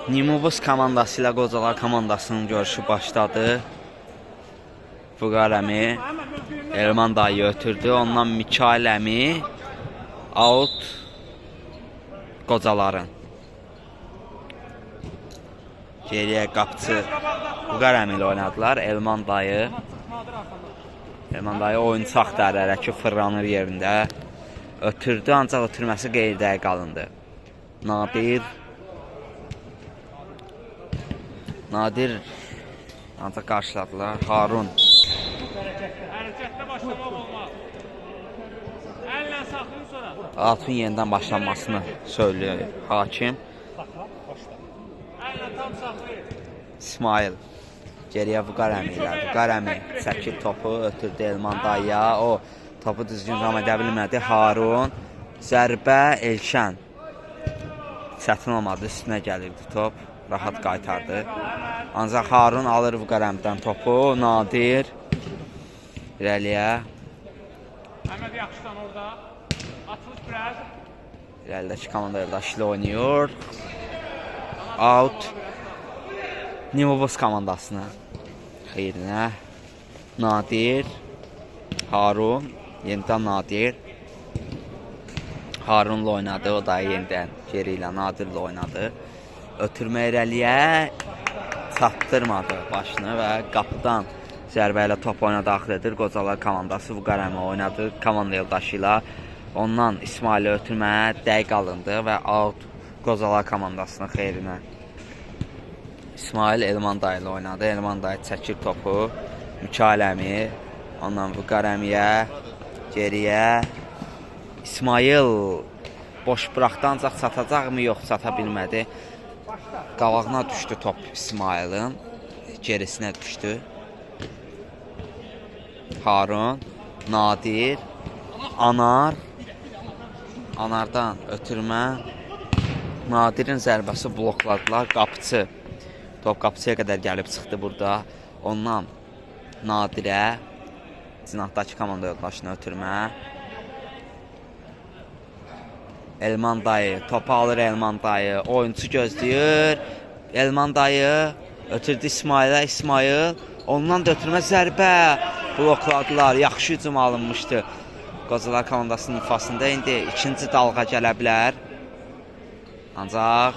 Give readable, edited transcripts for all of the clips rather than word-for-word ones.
Nimobus komandası ilə Qocalar komandasının görüşü başladı. Vüqar əmi Elman dayı ötürdü. Ondan Mikail əmi out Qocaların. Geriyə qapçı Vüqar əmi ilə oynadılar. Elman dayı oyuncu axtarır ki, fırlanır yerində. Ötürdü, ancaq ötürməsi qeyridə qalındı. Nadir ancaq qarşıladılar. Harun. Altın yenidən başlanmasını söylüyor hakim. İsmail. Geriyə Vüqar əmi ilə. Vüqar əmi çəkir topu, ötürdü Elman dayıya. O topu düzgün ram edə bilmədi. Harun. Zərbə Elşən. Çətin olmadı, üstünə gəlirdi top. Rahat qaytardı. Ancaq Harun alır Vüqar əmidən topu. Nadir. İrəliyə. Əhməd yaxşıdan orada. Atılış biraz. İrəlidəki komanda yoldaşı ilə oynayır. Out. Nimobus komandasına. Xeyrinə. Nadir. Harun. Yenidən Nadir. Harunla oynadı. O da yenidən geri ilə Nadirlə oynadı. Ötürmə irəliyə çatdırmadı başını və qapıdan zərbə ilə top oyuna daxil edir. Qocalar komandası Vüqar əmi oynadı komanda yoldaşı ilə. Ondan İsmail'e ötürməyə dəqiq alındı və out Qocalar komandasının xeyrinə. İsmail Elman dayı ilə oynadı. Elman dayı çəkir topu. Mikail əmi. Ondan Vüqar əmiyə. Geriyə. İsmail boş buraxdı, ancaq çatacaqmı? Yox, çata bilmədi. Qabağına düşdü top İsmail'in. Gerisinə düşdü. Harun. Nadir. Anar. Anardan ötürmə. Nadir'in zərbəsi blokladılar. Qapıcı. Top qapıcıya qədər gəlib çıxdı burada. Ondan Nadirə. Cinahdakı komanda yoldaşına ötürmə. Elman dayı. Topu alır Elman dayı. Oyuncu gözləyir. Elman dayı. Ötürdü İsmail'ə. İsmail. Ondan da ötürmə zərbə. Blokladılar. Yaxşı hücum alınmışdı. Qocalar komandasının ifasında indi ikinci dalğa gələ bilər. Ancaq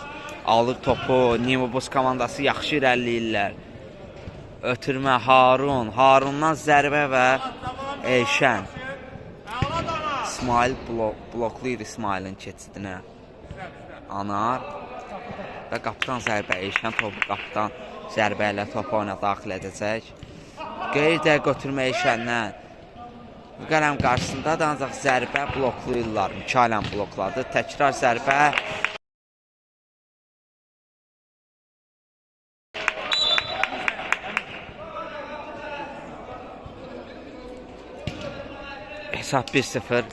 alır topu. Nimobus komandası yaxşı irəliləyirlər. Ötürmə Harun. Harundan zərbə və Elşən. İsmail bloklayır İsmail'in keçidinə. Anar. Və qapıdan zərbə. Elşən topu qapıdan zərbə ilə topu oyuna daxil edəcək. Qeyri dəqiq ötürmə Elşəndən. Vüqar əmi qarşısındadır, ancaq zərbə bloklayırlar. Mikail əmi blokladı. Təkrar zərbə. Hesab 1-0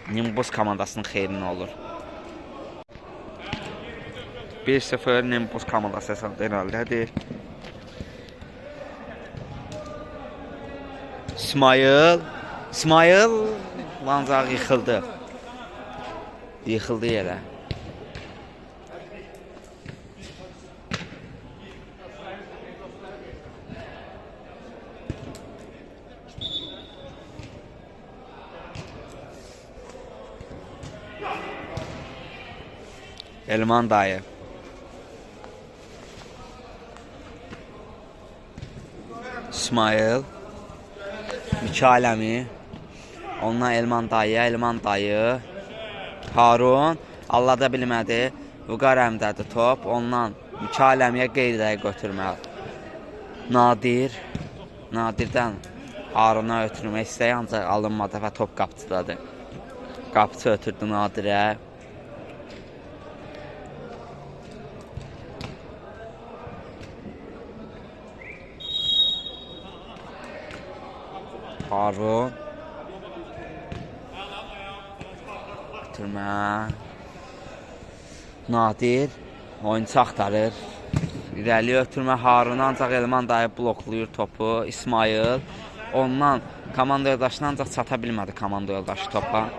Nimobus komandasının xeyrinə olur. 1-0 Nimobus komandası hesabda irəlidədir. İsmail ancaq yıxıldı. Yıxıldı yerə. Elman dayı. İsmail. Mikail əmi. Ondan Elman dayı. Harun. Allada bilmədi. Vüqar əmdədir top. Ondan Mikail əmiyə qeyri dəqiq götürməli. Nadirdən Haruna ötürmək istəyi, ancaq alınmadı və top qapıcıdadır. Qapıcı ötürdü Nadirə. Harun. Ötürmə. Nadir. Oyuncu axtarır. İrəli ötürmə Harun, ancaq Elman dayı bloklayır topu. İsmail. Ondan komanda yoldaşına ancaq çata bilmədi komanda yoldaşı topa.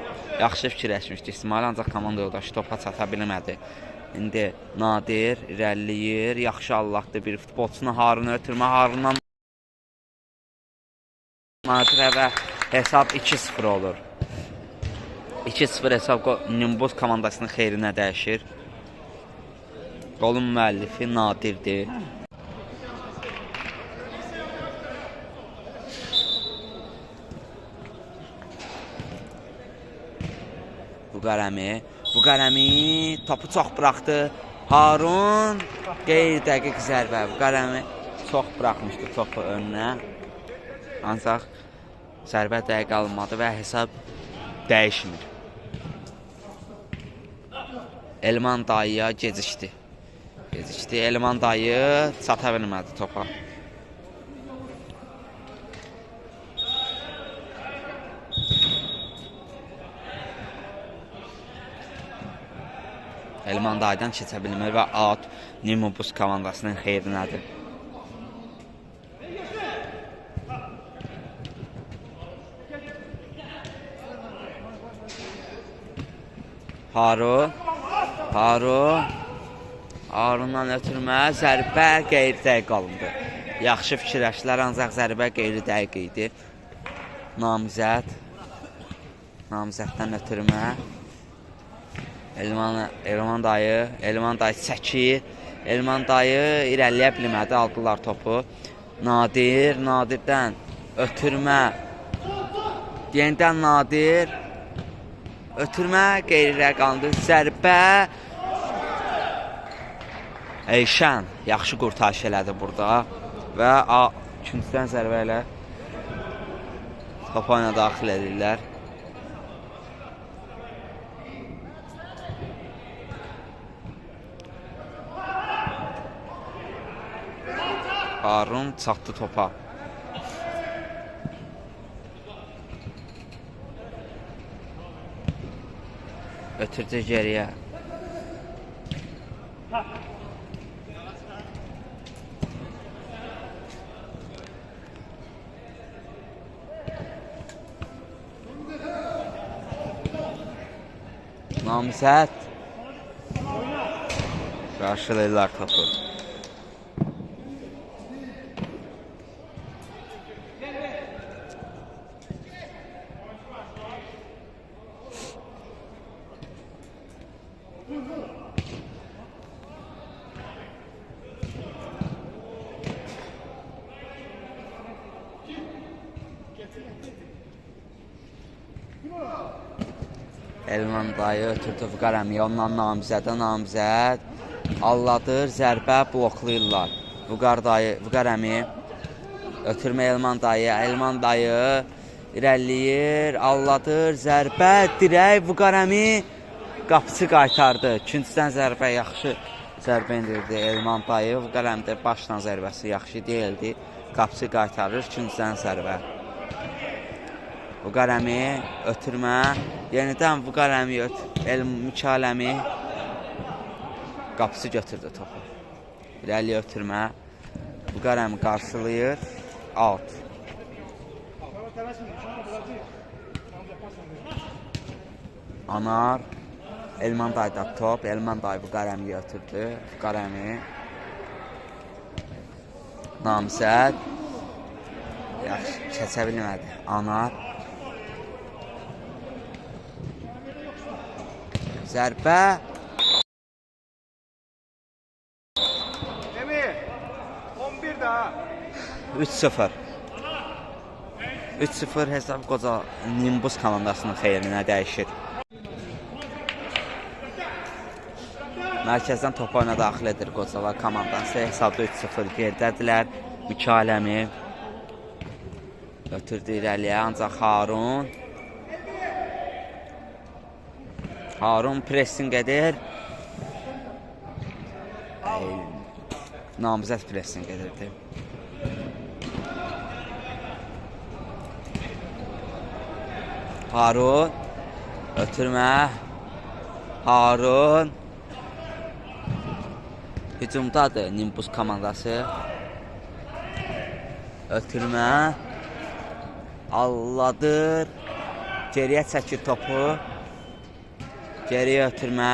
Yaxşı fikirləşmişdi İsmail, ancaq komanda yoldaşı topa çata bilmədi. İndi Nadir irəliləyir. Yaxşı Allahdır bir futbolçunu Harun ötürmə. Harundan Nadirə və hesab 2-0 olur. 2-0 hesab Nimbus komandasının xeyrinə dəyişir. Qolun müəllifi Nadirdir. Bu qələmi topu çox buraxdı. Harun qeyri-dəqiq zərbə. Bu qələmi çox buraxmışdı topu önünə. Ancaq zərbə dəqiq alınmadı və hesab dəyişmir. Elman dayıya gecikdi. Elman dayı çata bilmədi topa. Elman dayıdan keçə bilmir və out Nimbus komandasının xeyrinədir. Harundan ötürmə, zərbə qeyri-dəqiq alındı. Yaxşı fikirləşdilər, ancaq zərbə qeyri-dəqiq idi. Namizəddən ötürmə. Elman dayı çəkir. Elman dayı irəliyə bilmədi, aldılar topu. Nadirdən ötürmə. Yenidən Nadir. Ötürmə qeyri-dəqiq alındı. Zərbə. Eyşən yaxşı qurtarış elədi burada və ikincidən zərbə ilə topa oyuna daxil edirlər. Harun çatdı topa. Ötürdü geriyə. Namizəd qarşılayırlar topu. Elman dayı ötürdü Vüqarəmiyə, ondan namizəd alladır, zərbə bloklayırlar. Vüqarəmi ötürmə Elman dayı irəliləyir, alladır, zərbə, dirək Vüqarəmi qapısı qaytardı. İkincisindən zərbə yaxşı zərbə indirdi Elman dayı, Vüqarəmi də başla zərbəsi yaxşı deyildi, qapısı qaytarır, ikincisindən zərbə. Vüqarəmi ötürmə, yenidən Vüqarəmi Mükaləmi qapısı götürdü topu. İrəli ötürmə, Vüqarəmi qarşılayır, out. Anar, Elman dayıda top, Elman dayı Vüqarəmi götürdü, Vüqarəmi namizəd yaxşı keçə bilmədi, Anar zərbə. Emir, 11 daha. 3-0. 3-0 hesab qoca Nimbus komandasının xeyrinə dəyişir. Mərkəzdən top oyuna daxil edir qocalar komandası. Hesabda 3-0 geridədirlər. Mükaləmi ötürdü irəliyə, ancaq Harun pressing edir. Namizəd pressing edirdi. Harun ötürmə. Harun hücumdadır Nimbus komandası. Ötürmə. Alladır. Geriyə çəkir topu. Geriyə ötürmə.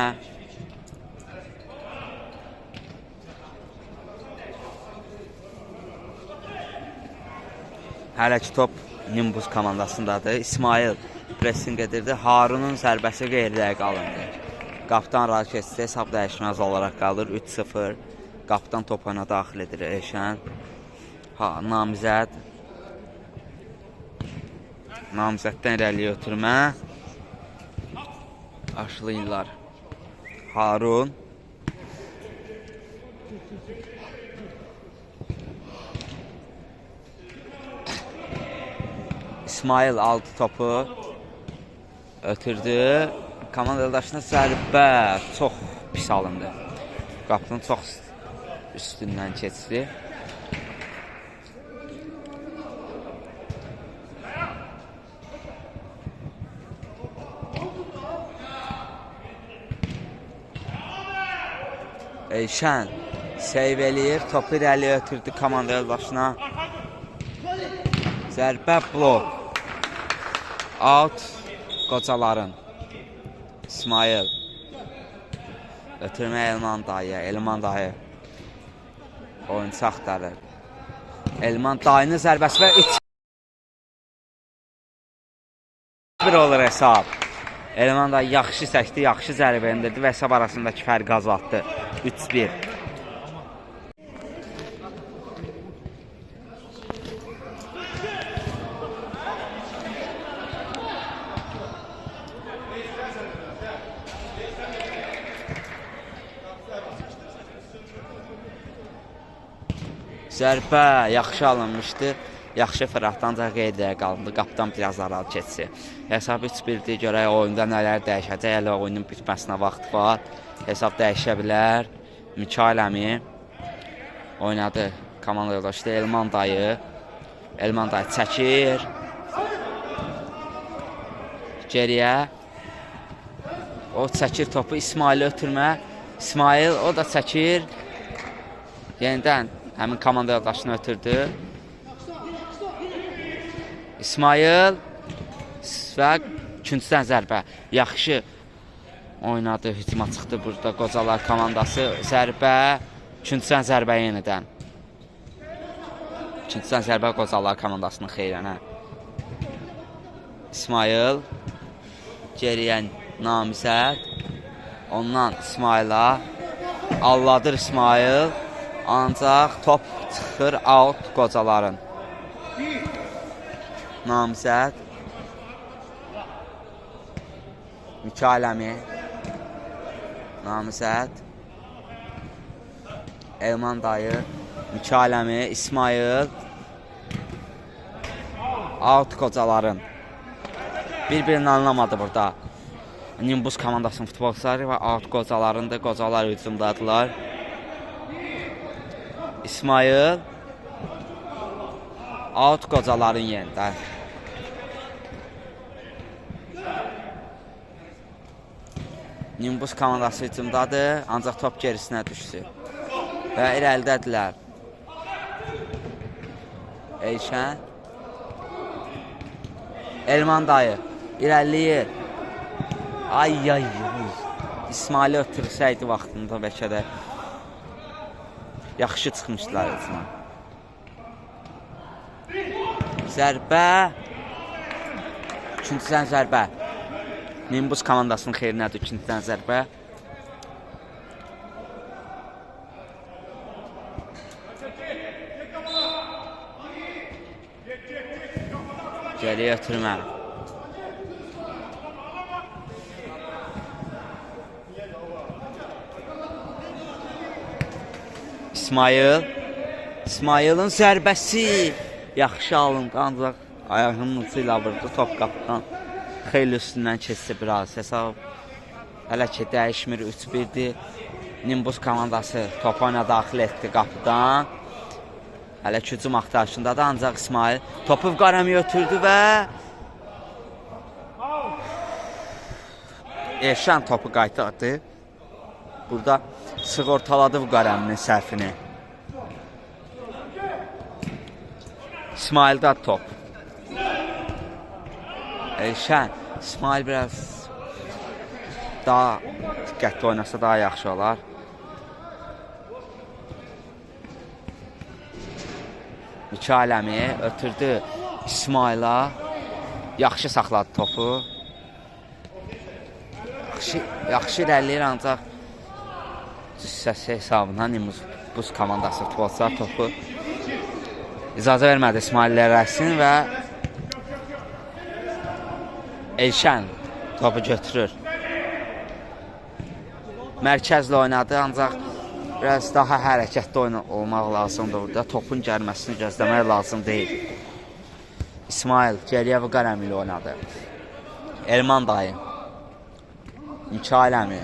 Hələ ki top Nimbus komandasındadır. İsmail pressing edirdi. Harunun zərbəsi qeyriyə qalındı. Qaptan raketsi hesab dəyişməz olaraq qalır. 3-0. Qaptan top oyuna daxil edir Elşən. Namizəd. Namizəddən irəliyə ötürmə. Aşlayırlar. Harun. İsmail aldı topu. Ötürdü. Komanda yoldaşına zərbə çox pis alındı. Qapının çox üstündən keçdi. Elşən seyv eləyir, topu irəliyə ötürdü komanda yoldaşına. Zərbə blok. Out qocaların. İsmail. Ötürmə Elman dayı. Elman dayı. Oyuncu axtarır. Elman dayının zərbəsi və 3-1 olur hesab. Elman dayı yaxşı çəkdi, yaxşı zərbə endirdi və hesab arasındakı fərqi azaltdı. 3-1. Zərbə yaxşı alınmışdı. Yaxşı fıraqdan da qeydiyə qalındı. Qaptan biraz aralı keçsi. Hesab 3-1-dir. Görək oyunda nələr dəyişəcək. Hələ oyunun bitməsinə vaxt var. Hesab dəyişə bilər. Mikail əmi oynadı. Komanda yoldaşı Elman dayı. Elman dayı çəkir. Geriyə. O çəkir topu. İsmail ötürmə. İsmail o da çəkir. Yenidən həmin komanda yoldaşını ötürdü. İsmail və üçüncüdən zərbə. Yaxşı oynadı, hücuma çıxdı burada qocalar komandası. Zərbə, üçüncüdən zərbə yenidən. Üçüncüdən zərbə qocalar komandasının xeyrənə. İsmail geriyə Namizəd. Ondan İsmaila alladır İsmail. Ancaq top çıxır out qocaların. Namizəd. Mikail əmi. Namizəd. Elman dayı. Mikail əmi. İsmail. Out qocaların. Bir-birini anlamadı burada. Nimbus komandasının futbolçuları və out qocalarında qocalar hücumdadılar. İsmail. Out qocaların yerində. Nimbus komandası hücumdadır, ancaq top gerisinə düşdü. Və irəlidədirlər. Elşən. Elman dayı irəliləyir. Ay. İsmail'i ötürsəydi vaxtında bəlkə də yaxşı çıxmışdılar hücuma. Zərbə. Üçüncüdən zərbə. Nimbus komandasının xeyrinədir üçüncüdən zərbə. Geriyə ötürmə. İsmail'in zərbəsi yaxşı alındı, ancaq ayağının ucu ilə vurdu top qapıdan. Xeyli üstündən keçdi biraz. Hesab hələ ki dəyişmir, 3-1-dir. Nimbus komandası top oyuna daxil etdi qapıdan. Hələ ki hücum axtarışındadır, ancaq İsmail topu Qarəmiyə ötürdü və Elşən topu qaytardı. Burada sığortaladı bu Qarəminin səhvini. İsmail'də top. Elşən, İsmail biraz daha diqqətli oynasa daha yaxşı olar. Mikail əmi ötürdü. İsmaila yaxşı saxladı topu. Yaxşı irəliləyir, ancaq hissəsi hesabına Nimbus Buz komandası futbolçular topu icazə vermədi İsmail irəlisin və Elşən topu götürür. Mərkəzlə oynadı, ancaq biraz daha hərəkətli olmaq lazımdır burada. Topun gəlməsini gözləmək lazım deyil. İsmail geriyə Vüqarəm ilə oynadı. Elman dayı. Mikail əmi.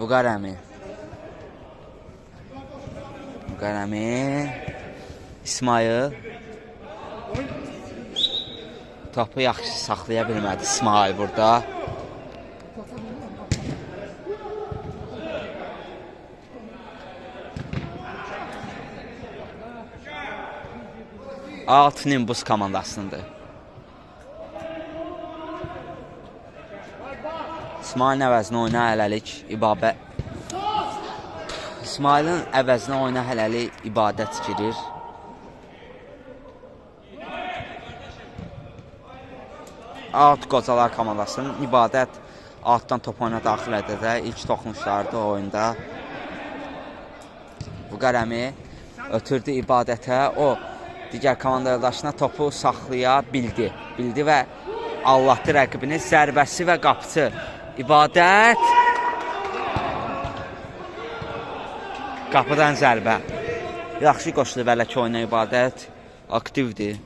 Vüqarəmi. Vüqarəmi. İsmail. Topu yaxşı saxlaya bilmədi İsmail burada. Alt Nimbus komandasındır. İsmailin əvəzinə oyna hələlik İsmailin əvəzinə oyna hələlik İbadət girir. Alt Qocalar komandasının İbadət altdan top oyuna daxil edədə ilk toxunuşlardı oyunda. Vüqarəmi ötürdü İbadətə. O digər komanda yoldaşına topu saxlaya bildi. Bildi və Allahdı rəqibini. Zərbəsi və qapısı. İbadət. Qapıdan zərbə. Yaxşı qoşuldu bəlkə oyuna İbadət. Aktivdir.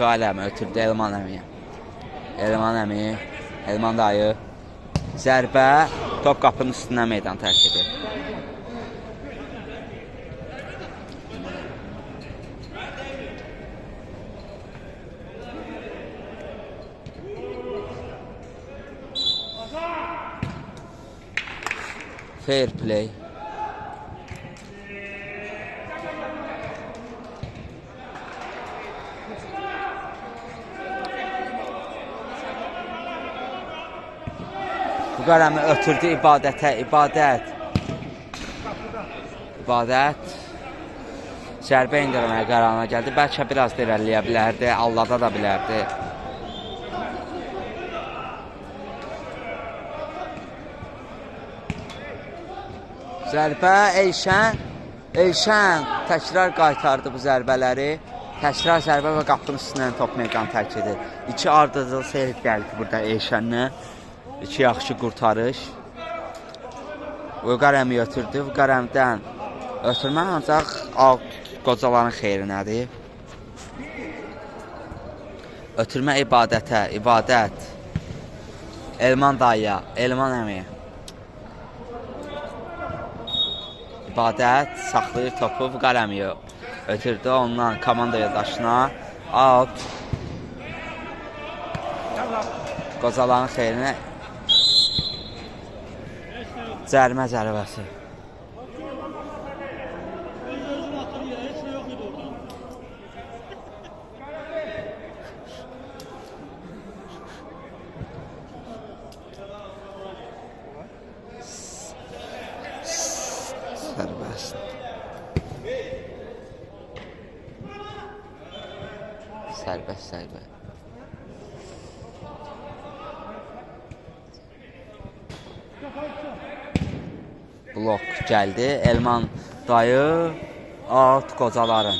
Mikail əmi ötürdü Elman əmiyə. Elman əmi, Elman dayı. Zərbə, top qapının üstündən meydan tərk edir. Fair play. Vüqarəmi ötürdü İbadətə. İbadət. Zərbə indirməyə qərarına gəldi. Bəlkə biraz da irəliləyə bilərdi. Allada da bilərdi. Zərbə Elşən. Elşən təkrar qaytardı bu zərbələri. Təkrar zərbə və qapının üstündən top meydan tərk edir. İki ardıcıl seyir gəldi burada Elşənlə. İki yaxşı qurtarış. Vüqarəmi ötürdü. Vüqarəmdən ötürmə ancaq alt qocaların xeyrinədir. Ötürmə İbadətə. İbadət. Elman dayıya. Elman əmi. İbadət saxlayır topu. Vüqarəmiyə ötürdü. Ondan komanda yoldaşına. Alt. Qocaların xeyrinə. Cərimə zərbəsi. Sərbəst. Sərbəst. Blok gəldi. Elman dayı alt qocaların.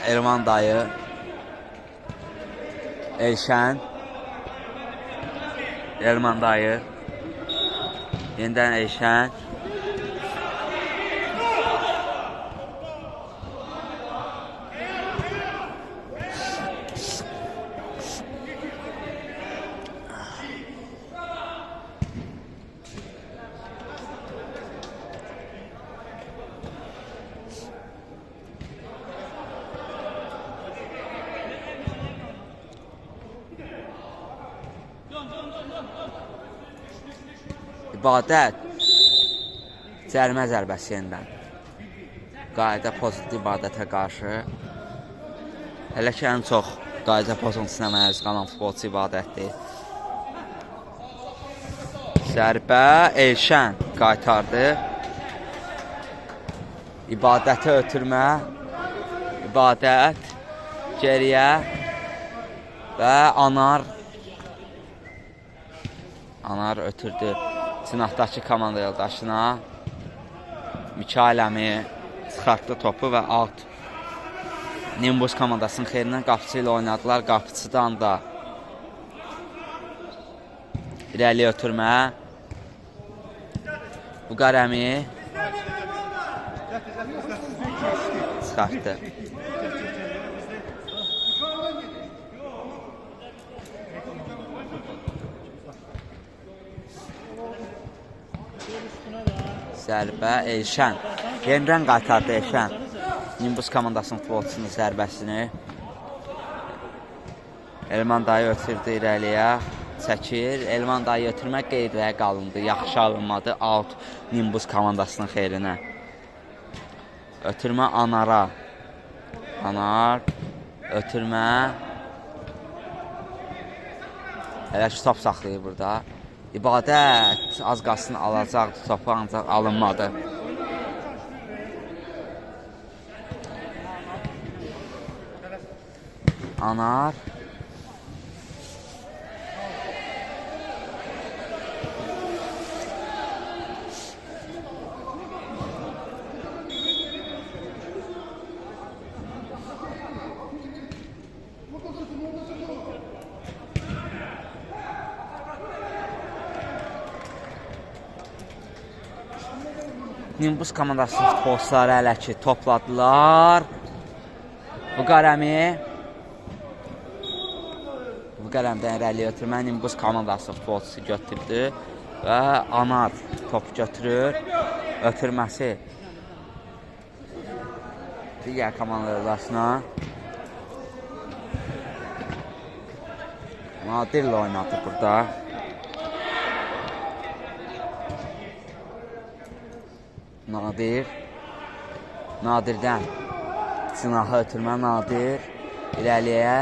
Elman dayı. Elşən. Elman dayı. Yenidən Elşən. İbadət cərimə zərbəsi yenidən. Qayda pozitiv İbadətə qarşı. Hələ ki, ən çox qayda pozuntusuna məruz qalan futbolçu İbadətdir. Zərbə Elşən qaytardı. İbadəti ötürmə. İbadət geriyə və Anar ötürdü cinahdakı komanda yoldaşına. Mikail Əmi çıxartdı topu və out. Nimbus komandasının xeyrindən qapıcı ilə oynadılar. Qapıcıdan da irəli ötürmə. Vüqar Əmi çıxartdı. Zərbə Elşən. Yenidən qaytardı Elşən. Nimbus komandasının futbolçusunun zərbəsini. Elman dayı ötürdü irəliyə. Çəkir. Elman dayı ötürmək qeydiyə qalındı. Yaxşı alınmadı. Out Nimbus komandasının xeyrinə. Ötürmə Anara. Anar. Ötürmə. Hələ ki top saxlayır burada. İbadət az qalsın alacaqdı topu, ancaq alınmadı. Anar. Nimbus komandasının futbolçuları hələ ki topladılar. Vüqar Əmidən irəli ötürmə Nimbus komandası futbolçusu götürdü və Anar topu götürür. Ötürməsi digər komandalarına. Nadirlə oynadı burada. Nadirdən cinahı ötürmə Nadir irəliyə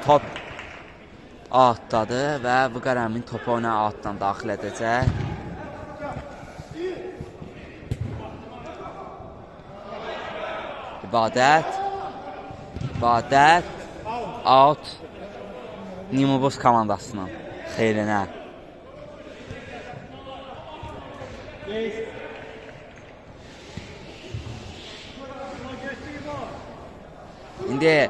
top outdadı və Vüqar Əmin topu ona outdan daxil edəcək. İbadət out Nimbus komandasının xeyrinə. İndi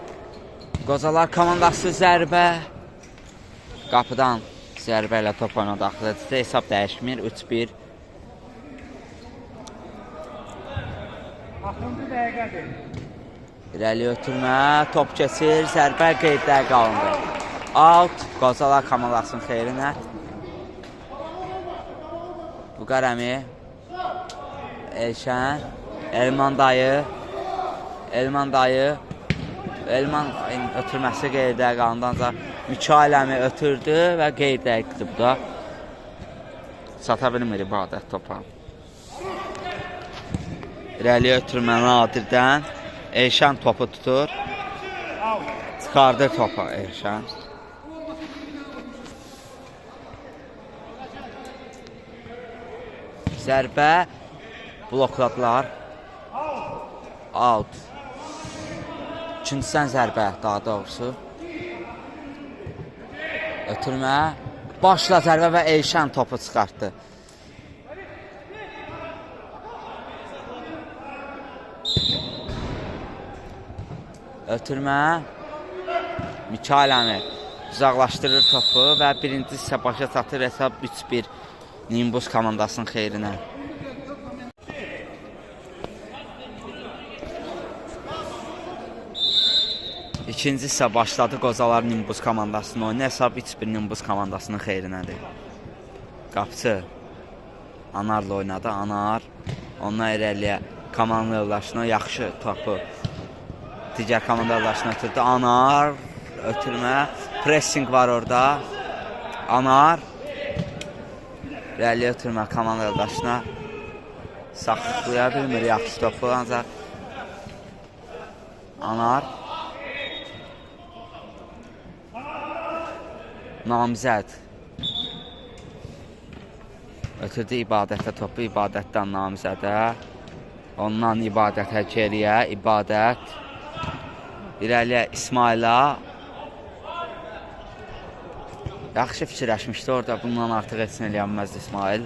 Qozalar komandası zərbə. Qapıdan zərbə ilə top oyuna daxil edildi. Hesab dəyişmir. 3-1. 6-cı dəqiqədir. İrəli ötürmə. Top keçir. Zərbə qeyddə qalındı. Out. Qozalar komandasının xeyrinə. Vüqar Əmi. Elşən. Elman dayı. Elman ötürməsi qeydə qalındı, ancaq Mikail Əmi ötürdü və qeydə etdi bu da. Sata bilmir İbadət topa. İrəli ötürmə Nadirdən. Elşən topu tutur. Çıxardır topa Elşən. Zərbə blokladılar. Out. İkincisindən zərbə, daha doğrusu. Ötürmə. Başla zərbə və Elşən topu çıxartdı. Ötürmə. Mikail Əmi uzaqlaşdırır topu və birinci hissə başa çatır. Hesab 3-1 Nimbus komandasının xeyrinə. İkinci hissə başladı. Qozalar Nimbus komandasının oyunu. Hesab 3-1 Nimbus komandasının xeyrinədir. Qapıcı Anarla oynadı. Anar ondan irəliyə komanda yoldaşına yaxşı topu digər komanda yoldaşına ötürdü. Anar ötürmə. Pressing var orada. Anar irəliyə ötürmə komanda yoldaşına saxlaya bilmir yaxşı topu, ancaq Anar Namizəd ötürdü İbadətə topu, İbadətdən Namizədə, ondan İbadətə geriyə, İbadət irəliyə İsmaila. Yaxşı fikirləşmişdi orada, bundan artıq heç nə eləyənməzdi İsmail.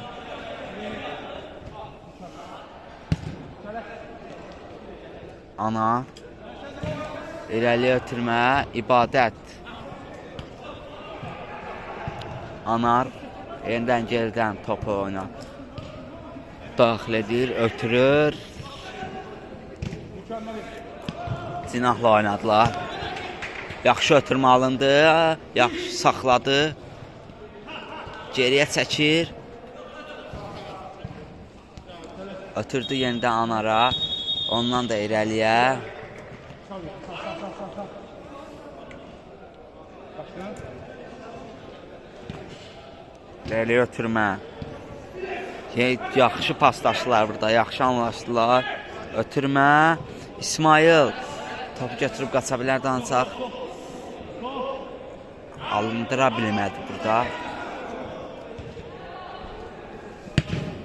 Ana irəliyə ötürmə, İbadət. Anar yenidən geridən topu oyna daxil edir, ötürür. Cinahla oynadılar. Yaxşı ötürmə alındı, yaxşı saxladı. Geriyə çəkir. Ötürdü yenidən Anara. Ondan da irəliyə. İrəliyə ötürmə. Yaxşı paslaşdılar burada, yaxşı anlaşdılar. Ötürmə. İsmail topu götürüb qaça bilərdi, ancaq alındıra bilmədi burada.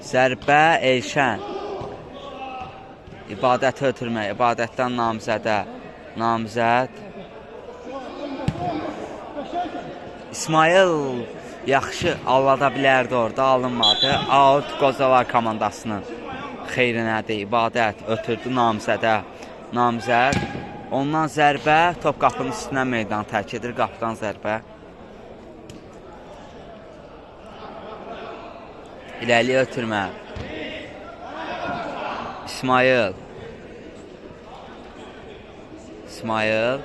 Zərbə Elşən. İbadəti ötürmə, İbadətdən Namizədə. Namizəd. İsmail yaxşı allada bilərdi orada, alınmadı. Out Qozalar komandasının xeyrinədir. İbadət ötürdü Namizədə. Namizəd. Ondan zərbə, top qapının üstündən meydanı tərk edir, qapıdan zərbə. İləliyə ötürmə. İsmail. İsmail.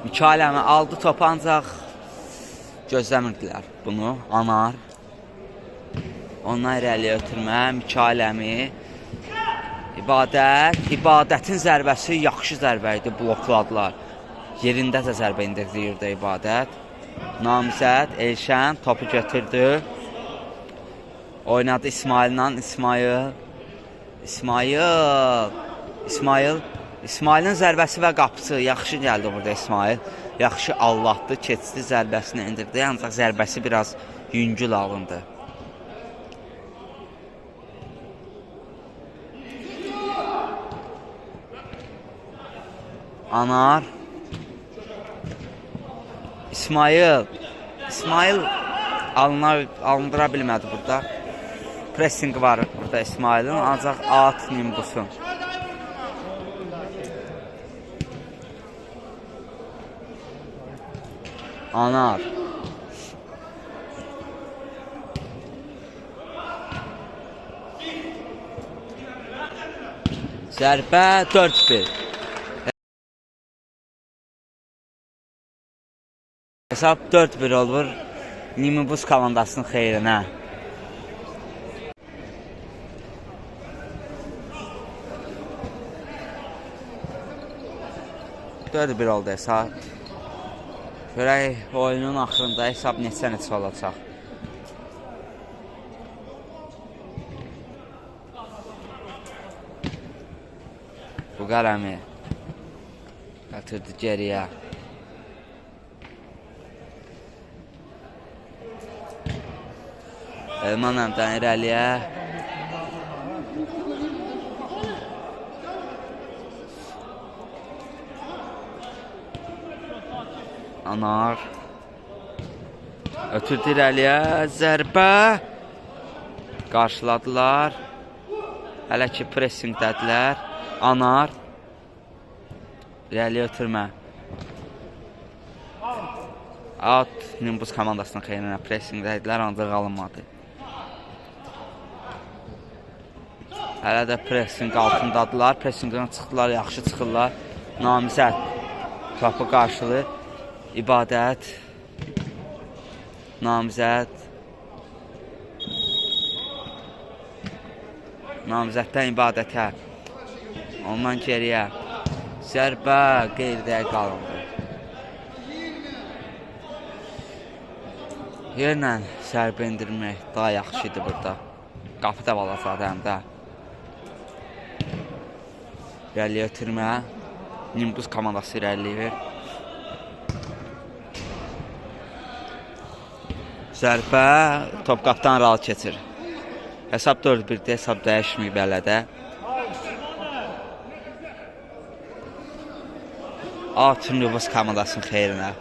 Mikaləmi aldı topu, ancaq gözləmirdilər bunu. Anar. Ondan irəliyə ötürmə. Mikaləmi. İbadət. İbadətin zərbəsi yaxşı zərbə idi, blokladılar. Yerində də zərbə indirdirdi İbadət. Namizəd, Elşən topu götürdü. Oynadı İsmail'la. İsmail. İsmail'in zərbəsi və qapısı yaxşı gəldi burada İsmail. Yaxşı allatdı, keçdi, zərbəsini indirdi. Ancaq zərbəsi biraz yüngül alındı. Anar. İsmail alındıra bilmədi burada. Pressing var burada İsmail'in, ancaq at Nimbusun. Anar. Zərbə 4-1. Hesab 4-1 olur Nimibus komandasının xeyrinə. Bir oldu hesab. Görək oyunun axırında hesab neçə olacaq. Bu qələmi götürdü geriyə. Elmanəmdən irəliyə. Anar. Ötürdü irəliyə. Zərbə. Qarşıladılar. Hələ ki pressingdədilər. Anar. İrəliyə ötürmə. Out Nimbus komandasının xeyrinə pressingdədilər, ancaq alınmadı. Hələ də pressing altındadılar. Pressingdən çıxdılar, yaxşı çıxırlar. Namizəd topu qarşılayır. İbadət. Namizəd. Namizəddən İbadətə. Ondan geriyə. Zərbə qeyridə qalındı. Yerlə zərbə indirmək daha yaxşı idi burada. Qapı da balacadı həm də. İrəliyə ötürmə. Nimbus komandası irəliləyir. Zərbə top qapıdan rahat keçir. Hesab 4-1-də, hesab dəyişməyib hələ də. Altın Nimbus komandasının xeyrinə.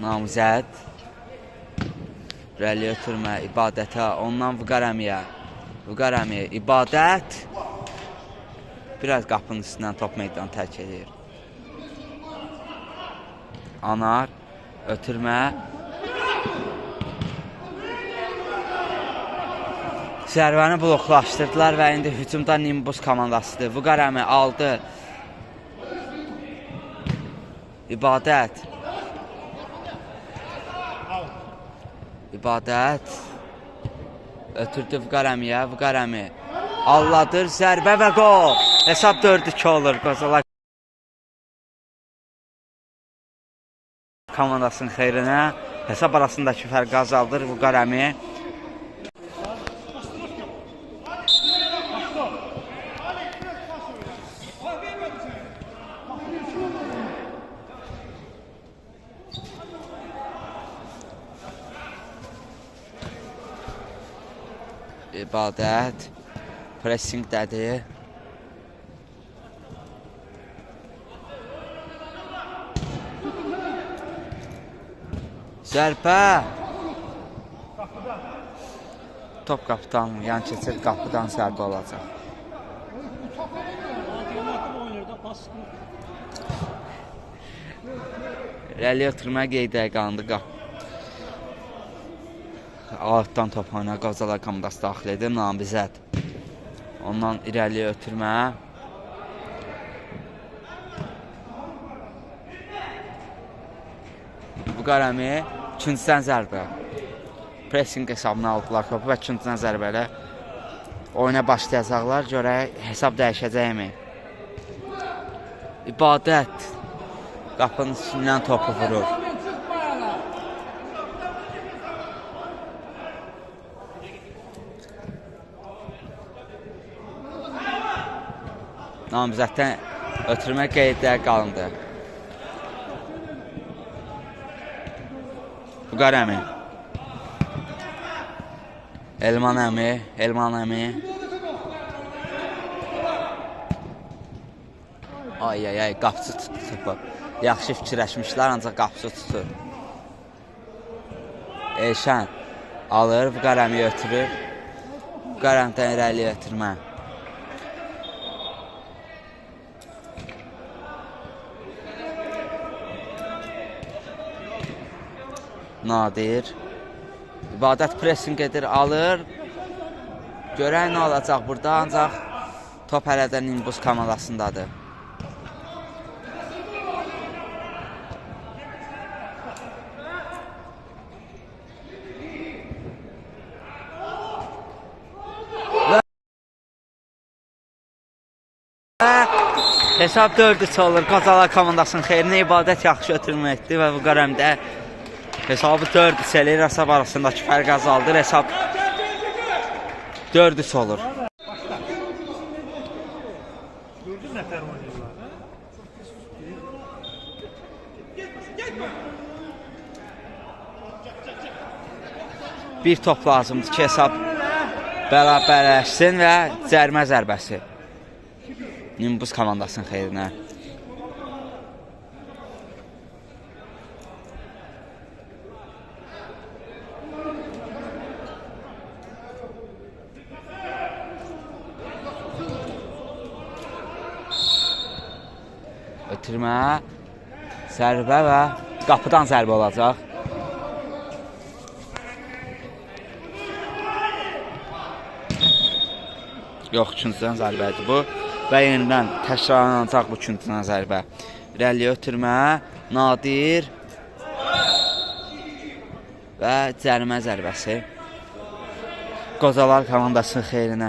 Namizəd irəliyə ötürmə, İbadətə, ondan Vüqar əmiyə. Vüqar əmi, İbadət biraz qapının üstündən top meydanı tərk edir. Anar ötürmə. Zərbəni bloklaşdırdılar və indi hücumda Nimbus komandasıdır. Vüqar əmi aldı. İbadət. İbadət ötürdü Vüqar əmiyə. Vüqar əmi alladır, zərbə və qol. Hesab 4-2 olur. Qozalak komandasının xeyrinə. Hesab arasındakı fərqi azaldır Vüqar əmi. İbadət pressingdədir. Zərbə top qapıdan yan keçir, qapıdan zərbə olacaq. İrəliyə ötürmə qeydə qalındı qapı. Altdan top oyuna Qazala komandası daxil edir. Namizəd. Ondan irəliyə ötürmə. Vüqar əmi ikinciden zərbə. Pressing hesabına aldılar topu və ikinciden zərbə ilə oyuna başlayacaqlar. Görək hesab dəyişəcəkmi? İbadət qapının üstündən topu vurur. Namizəddən ötürmə qeyddə qalındı. Vüqar əmi. Elman əmi. Ay, qapısı tutdu topu. Yaxşı fikirləşmişlər, ancaq qapısı tutur. Elşən alır, Vüqar əmi ötürür. Vüqar əmdən irəliyə ötürmə. Nadir. İbadət pressing edir, alır. Görək nə olacaq burada, ancaq top hələ də Nimbus komandasındadır. Hesab 4-3 olur. Qazala komandasının xeyrinə İbadət yaxşı ötürmə etdi və Vüqar əmdə hesabı 4-3 eləyir. Hesab arasındakı fərq azaldır. Hesab 4-3 olur. Gördün nəfər oynayırlar. Bir top lazımdır ki, hesab bərabərləşsin və cərmə zərbəsi Nimbus komandasının xeyrinə. Ötürmə, zərbə və qapıdan zərbə olacaq. Yox, üçüncüdən zərbədir bu. Və yenidən təkrarlanacaq bu üçüncüdən zərbə. İrəliyə ötürmə, Nadir və cərimə zərbəsi Qozalar komandasının xeyrinə.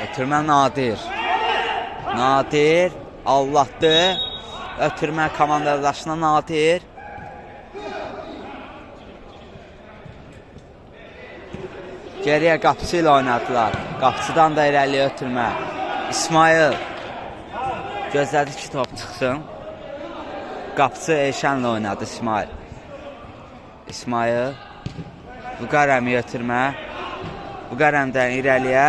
Ötürmə Nadir. Nadir Allahdı. Ötürmə komandalaşına Nadir. Geriyə qapısı ilə oynadılar. Qapıcıdan da irəliyə ötürmə. İsmail gözlədi ki, top çıxsın. Qapıcı Eyşənlə oynadı İsmail. İsmail Vüqarəmi ötürmə. Vüqarəmdən irəliyə.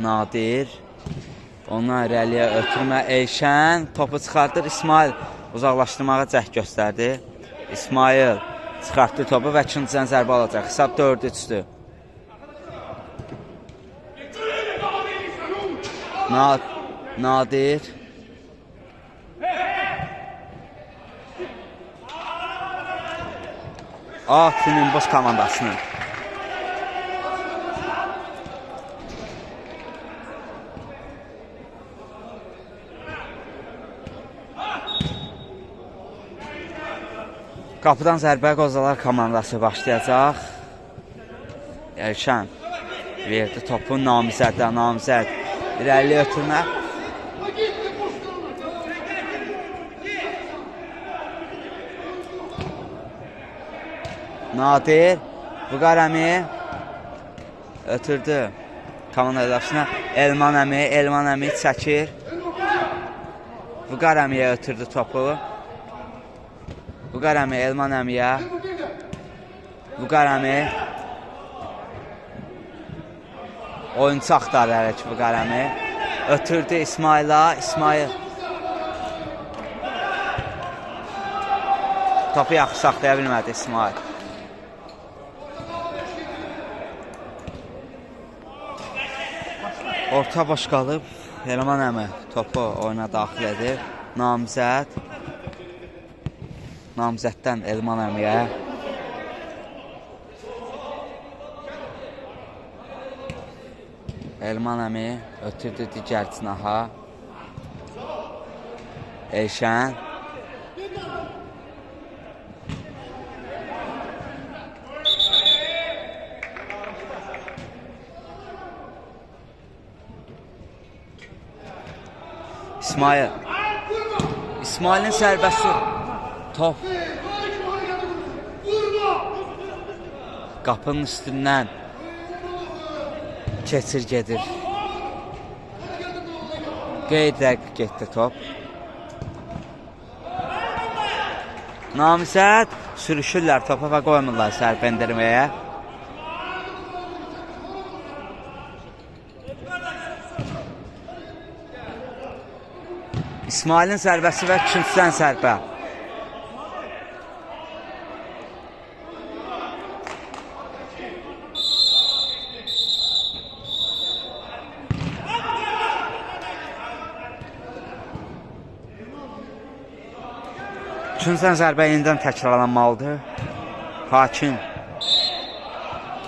Nadir ondan irəliyə ötürmə Eyşən topu çıxardır. İsmail uzaqlaşdırmağa cəhd göstərdi. İsmail çıxartdı topu və ikinciden zərbə alacaq. Hesab 4-3-dür. Nadir Nimbus komandasının qapıdan zərbə Qozalar komandası başlayacaq. Elşən verdi topu Namizəddən. Namizəd irəli ötürmə. Nadir Vüqarəmi ötürdü komandasına. Elman Əmi çəkir. Vüqarəmiyə ötürdü topu. Vüqarəmi Elman Əmiyə. Vüqarəmi oyuncu axtarır ki, Vüqarəmi ötürdü İsmail'a. İsmail topu yaxşı saxlaya bilmədi İsmail. Orta boş qalıb. Elman Əmi topu oyuna daxil edir. Namizəddən Elman Əmiyə. Elman Əmi ötürdü digər cinaha. Eyşən. İsmail'in sərbəsi. Top qapının üstündən keçir gedir. Qeyd getdi top. Namizəd sürüşürlər topa və qoymurlar zərbə endirməyə. İsmail'in zərbəsi və ikinciden zərbə. Üçüncüdən zərbə yenidən təkrarlanmalıdır. Hakim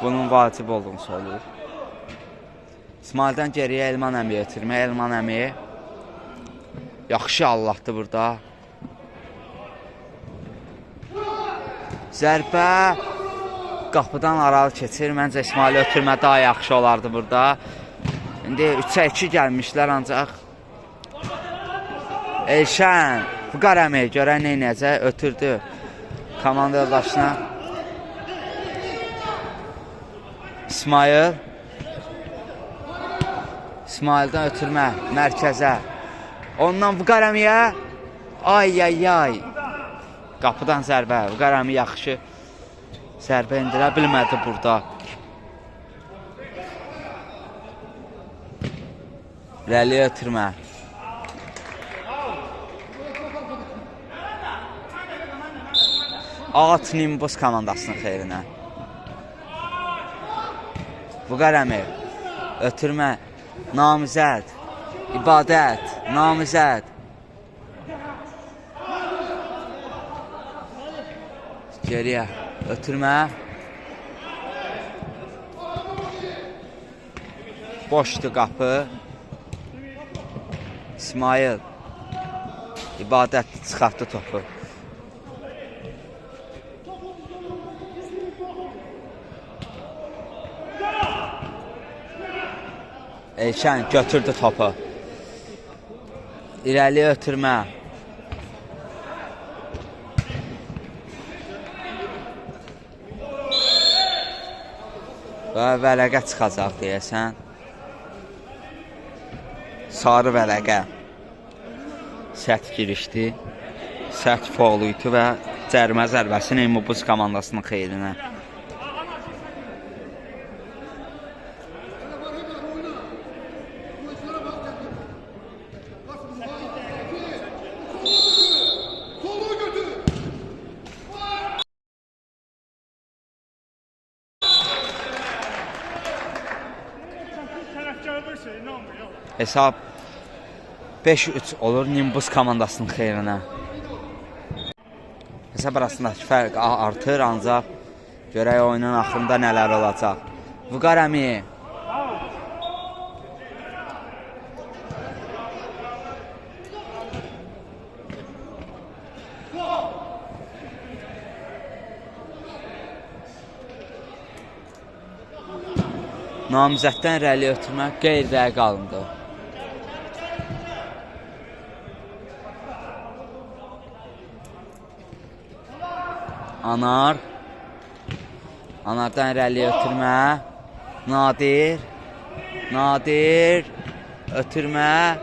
bunun vacib olduğunu söylüyor. İsmail'dən geriyə Elman Əmiyə ötürmə. Elman Əmi yaxşı Allah'dı burada. Zərbə qapıdan aralı keçir. Məncə İsmail'i ötürmə daha yaxşı olardı burada. İndi 3'ə 2 gəlmişlər ancaq. Elşən Vüqarəmi görən neynəyəcək, ötürdü komanda yoldaşına. İsmail'dən ötürmə mərkəzə. Ondan Vüqarəmiyə. Ay. Qapıdan zərbə. Vüqarəmi yaxşı zərbə indirə bilmədi burada. İrəli ötürmə. Ağac Nimbus komandasının xeyrinə. Vüqar Əmir. Ötürmə. Namizəd. İbadət. Namizəd. Geriyə. Ötürmə. Boşdu qapı. İsmail. İbadət çıxartdı topu. Elşən götürdü topu. İrəli ötürmə. Və vərəqə çıxacaq deyəsən. Sarı vərəqə. Sərt girişdi. Sərt faul idi və cərimə zərbəsi Nimbus komandasının xeyrinə. Hesab 5-3 olur Nimbus komandasının xeyrinə. Hesab arasındakı fərq artır, ancaq görək oyunun axırında nələr olacaq. Vüqar Əmir. Namizəddən irəli ötürmək qeyri-rəqə alındı. Anar. Anardan irəli ötürmə. Nadir. Nadir. Ötürmə.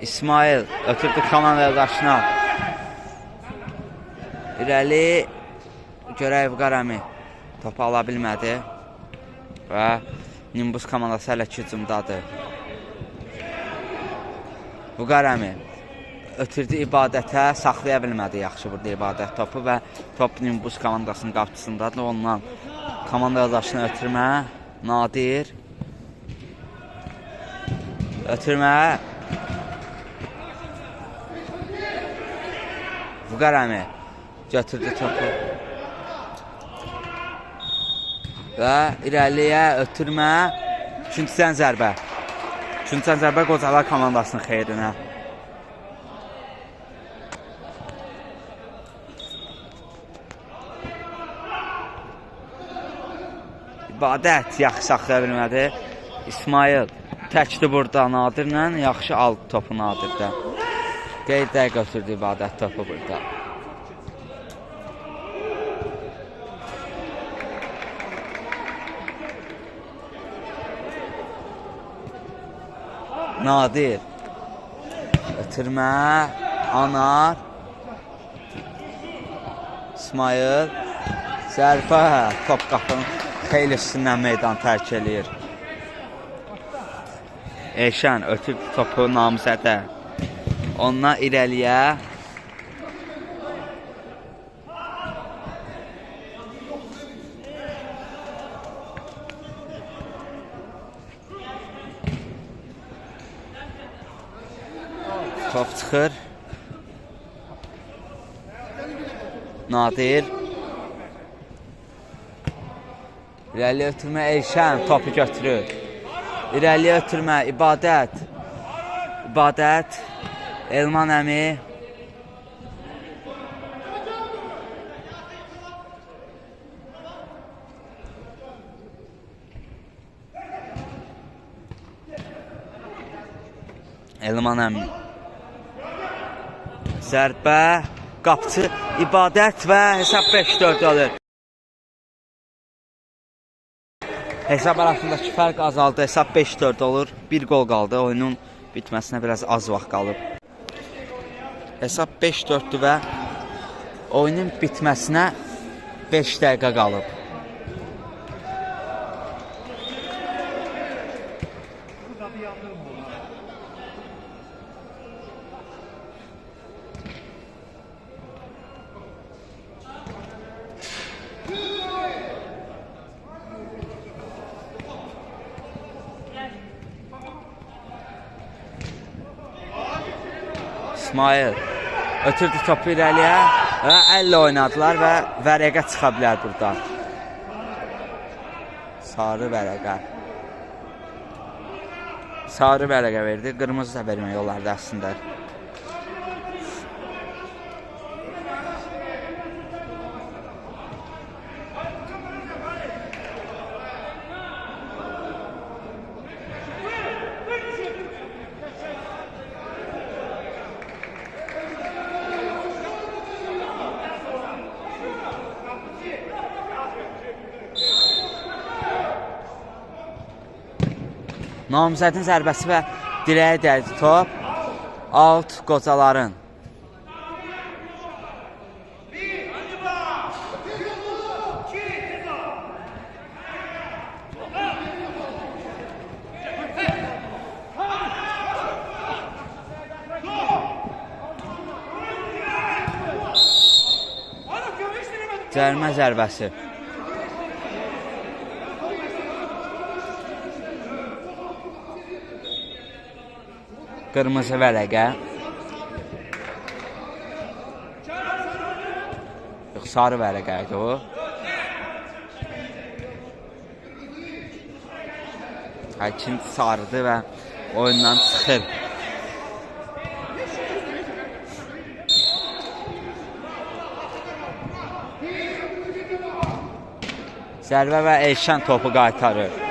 İsmail. Ötürdü komanda yoldaşına. İrəli. Görək Vüqar Əmir. Topu ala bilmədi. Və Nimbus komandası hələ ki hücumdadır. Vüqar Əmir ötürdü İbadətə, saxlaya bilmədi yaxşı burada İbadət topu və top Nimbus komandasının qapçısındadır. Ondan komanda yoldaşını ötürmə. Nadir. Ötürmə. Vüqar Əmir götürdü topu. Və irəliyə ötürmə. Üçüncüdən zərbə. Üçüncüdən zərbə Qocalar komandasının xeyrinə. İbadət yaxşı saxlaya bilmədi. İsmail təkdi burada Nadirlə. Yaxşı aldı topu Nadirdən. Qeydə götürdü İbadət topu burada. Nadir. Ötürmə. Anar. İsmail. Zərbə. Top qapının xeyli üstündən meydan tərk eləyir. Elşən ötürdü topu Namizədə. Ondan irəliyə. Top çıxır. Nadir. İrəli ötürmə Elşən topu götürür. İrəli ötürmə İbadət. İbadət. Elman Əmi. Elman Əmi. Zərbə, qapçı, İbadət və hesab 5-4 olur. Hesab arasındakı fərq azaldı. Hesab 5-4 olur. Bir gol qaldı. Oyunun bitməsinə biraz az vaxt qalıb. Hesab 5-4'dür və oyunun bitməsinə 5 dəqiqə qalıb. İsmail ötürdü topu irəliyə və əllə oynadılar və vərəqə çıxa bilər buradan. Sarı vərəqə. Sarı vərəqə verdi. Qırmızı da vermək olardı əslində. Namizədin zərbəsi və dirəyə dəydi top. Out qocaların. Cərimə zərbəsi. Qırmızı vərəqə. Yox, sarı vərəqə idi o. İkinci sarıdır və oyundan çıxır. Zərbə və Elşən topu qaytarır.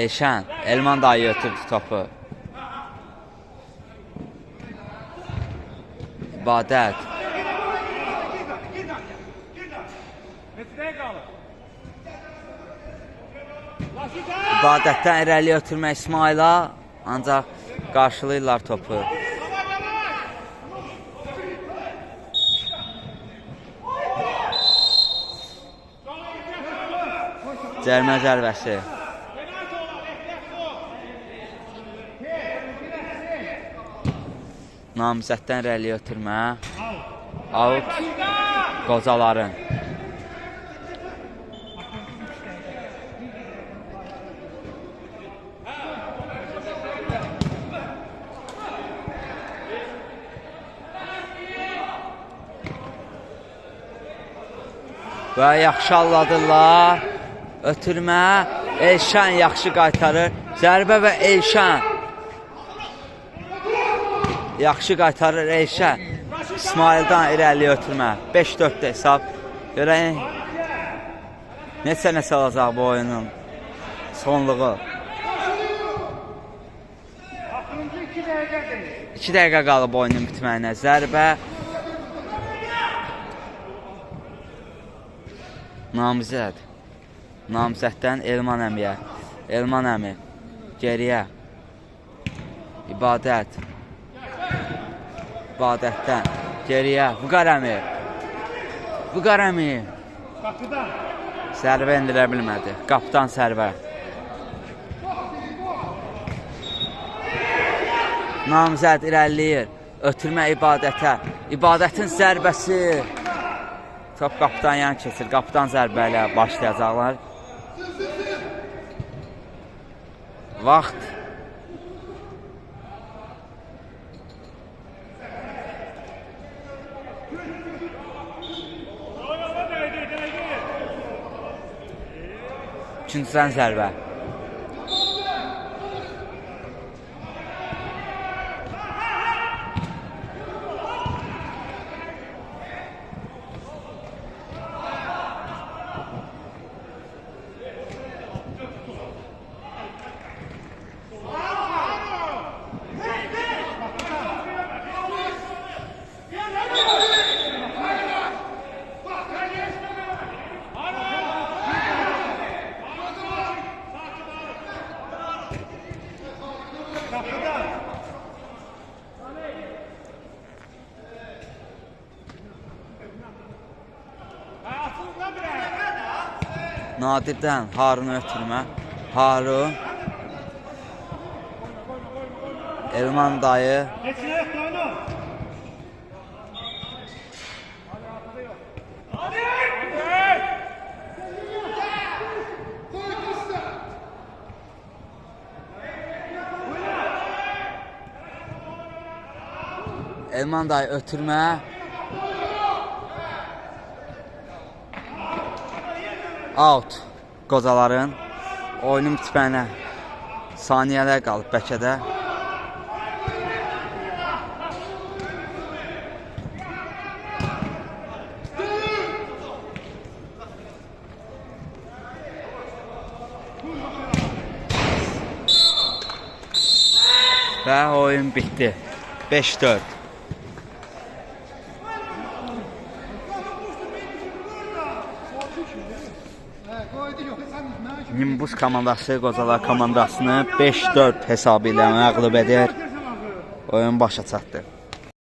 Elşən, Elman dayı ötürdü topu. İbadət. İbadətdən irəli ötürmək İsmaila, ancaq qarşılayırlar topu. Cərimə zərbəsi. Namizəddən irəli ötürmə. Out qocaların. Və yaxşı alladırlar. Ötürmə. Elşən yaxşı qaytarır. Zərbə və Elşən. Yaxşı qaytarır Elşən. İsmaildan irəli ötürmə. 5-4 hesab. Görək neçə alacaq bu oyunun sonluğu. 2 dəqiqə qalıb oyunun bitməyinə. Zərbə. Namizəd. Namizəddən Elman əmiyə. Elman əmi. Geriyə. İbadət. İbadətdən. Geriyə. Vüqar əmi. Vüqar əmi. Sərbə endirə bilmədi. Qapıdan sərbə. Namizəd irəliləyir. Ötürmə İbadətə. İbadətin zərbəsi. Top qapıdan yan keçir. Qapıdan zərbə ilə başlayacaqlar. Vaxt. İkinciden zərbə. Nadirdən Harunu ötürmə. Harun. Elman dayı. Elman dayı ötürmə. Out. Qocaların oyunun bitməyinə saniyələr qalıb bəlkə də. Və oyun bitdi. 5-4. Nimbus komandası Qocalar komandasını 5-4 hesabı ilə məğlub edir. Oyun başa çatdı.